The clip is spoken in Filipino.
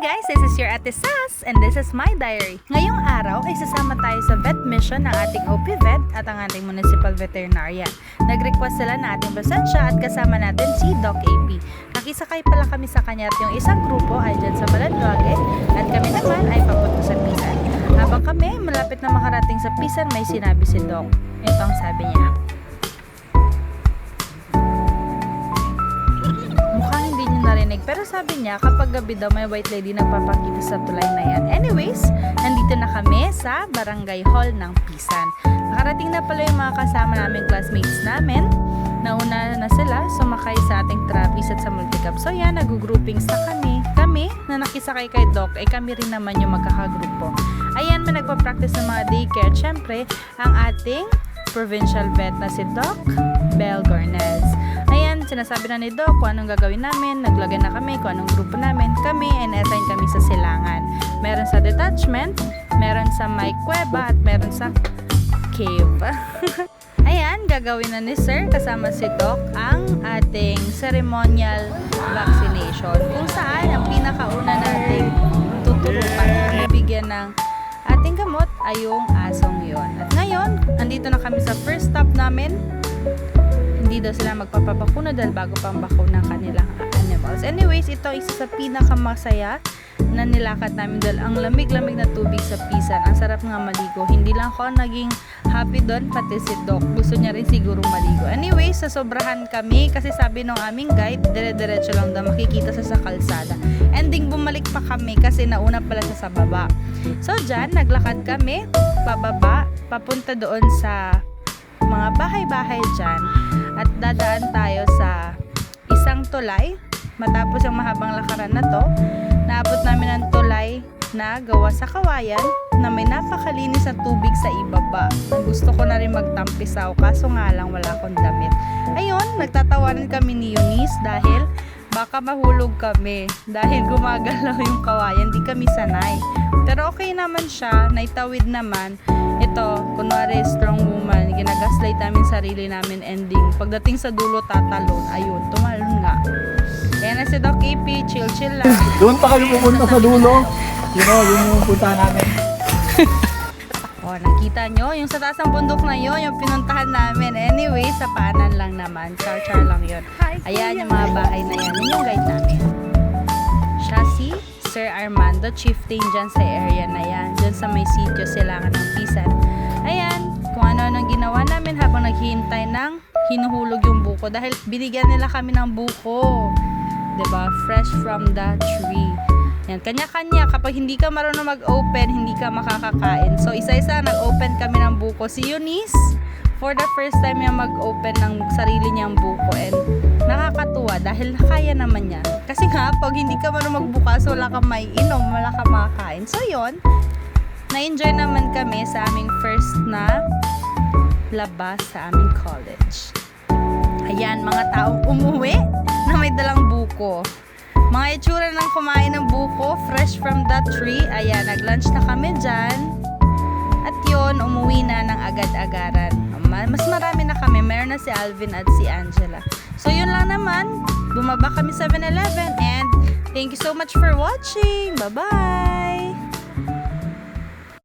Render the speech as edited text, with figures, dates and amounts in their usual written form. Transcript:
guys, this is your Ate Sass and this is my diary. Ngayong araw ay sasama tayo sa vet mission ng ating OP Vet at ang ating municipal veterinarian. Nag-request sila na ating presensya at kasama natin si Doc AP. Nakisakay pala kami sa kanya at yung isang grupo ay dyan sa Malanduague at kami naman ay papunta sa Pisan. Habang kami malapit na makarating sa Pisan, may sinabi si Doc. Ito ang sabi niya. Pero sabi niya, kapag gabi daw may white lady nagpapakita sa tulay na yan. Anyways, nandito na kami sa barangay hall ng Pisan. Nakarating na pala yung mga kasama naming classmates namin. Nauna na sila sumakay sa ating Travis at sa multicab. So yan, nag-groupings na kami. Kami na nakisakay kay Doc, ay kami rin naman yung magkakagrupo. Ayan, may nagpa-practice ng mga daycare. Siyempre, ang ating provincial vet na si Doc Bel Gornez. Ayan, sinasabi na ni Doc kung anong gagawin namin. Naglagay na kami kung anong grupo namin. Kami ay na-assign kami sa silangan. Meron sa detachment, meron sa may kuweba, at meron sa cave. Ayan, gagawin na ni Sir kasama si Doc ang ating ceremonial vaccination. Kung saan ang pinakauna nating tuturukan, bibigyan ng ating gamot ay yung asong yon. At ngayon, andito na kami sa first stop namin. Hindi daw sila magpapabakuna dahil bago pang bakuna kanilang animals. Anyways, ito isa sa pinakamasaya na nilakad namin dahil ang lamig-lamig na tubig sa Pisan. Ang sarap nga maligo. Hindi lang ako naging happy doon, pati si Doc. Gusto niya rin sigurong maligo. Anyways, sasobrahan kami kasi sabi ng aming guide, dire-diretso lang daw makikita sa kalsada. Ending bumalik pa kami kasi nauna pala siya sa baba. So dyan, naglakad kami pababa, papunta doon sa mga bahay-bahay dyan at dadaan tayo sa isang tulay. Matapos yung mahabang lakaran na to, naabot namin ang tulay na gawa sa kawayan na may napakalinis na tubig sa ibaba. Gusto ko na rin magtampisaw kaso nga lang wala akong damit. Ayun, nagtatawanan kami ni Eunice dahil baka mahulog kami dahil gumagalaw yung kawayan, di kami sanay. Pero okay naman siya, naitawid naman. Ito, kunwari strong woman, ginagaslight namin sarili namin ending. Pagdating sa dulo tatalon, ayun, tumalon nga. Ayan na si Doc AP, chill lang. Doon pa kayo pupunta sa dulo. Yun yung punta namin. Oh, nakita nyo, yung sa taas ng bundok na yun, yung pinuntahan namin. Anyway, sa paanan lang naman. Char lang yun. Ayan, yung mga bahay na yan. Yun yung guide namin. Siya si Sir Armando, chieftain dyan sa area na yan. Dyan sa may sitio silangan ng Pisan. Ayan, kung ano-anong ginawa namin habang naghihintay ng hinuhulog yung buko. Dahil binigyan nila kami ng buko. 'Di ba? Fresh from the tree. Yan, kanya-kanya. Kapag hindi ka marunong mag-open, hindi ka makakakain. So, isa-isa nag-open kami ng buko. Si Eunice, for the first time niya mag-open ng sarili niyang buko. And nakakatuwa dahil kaya naman niya. Kasi nga, pag hindi ka marunong magbukas, wala kang maiinom, wala kang makakain. So, yon, na-enjoy naman kami sa aming first na labas sa aming college. Ayan, mga taong umuwi na may dalang buko. Mga itsura ng kumain ng buko, fresh from the tree. Ayan, nag-lunch na kami dyan. At yun, umuwi na ng agad-agaran. Mas marami na kami. Meron na si Alvin at si Angela. So yun lang naman. Bumaba kami 7-Eleven and thank you so much for watching. Bye-bye!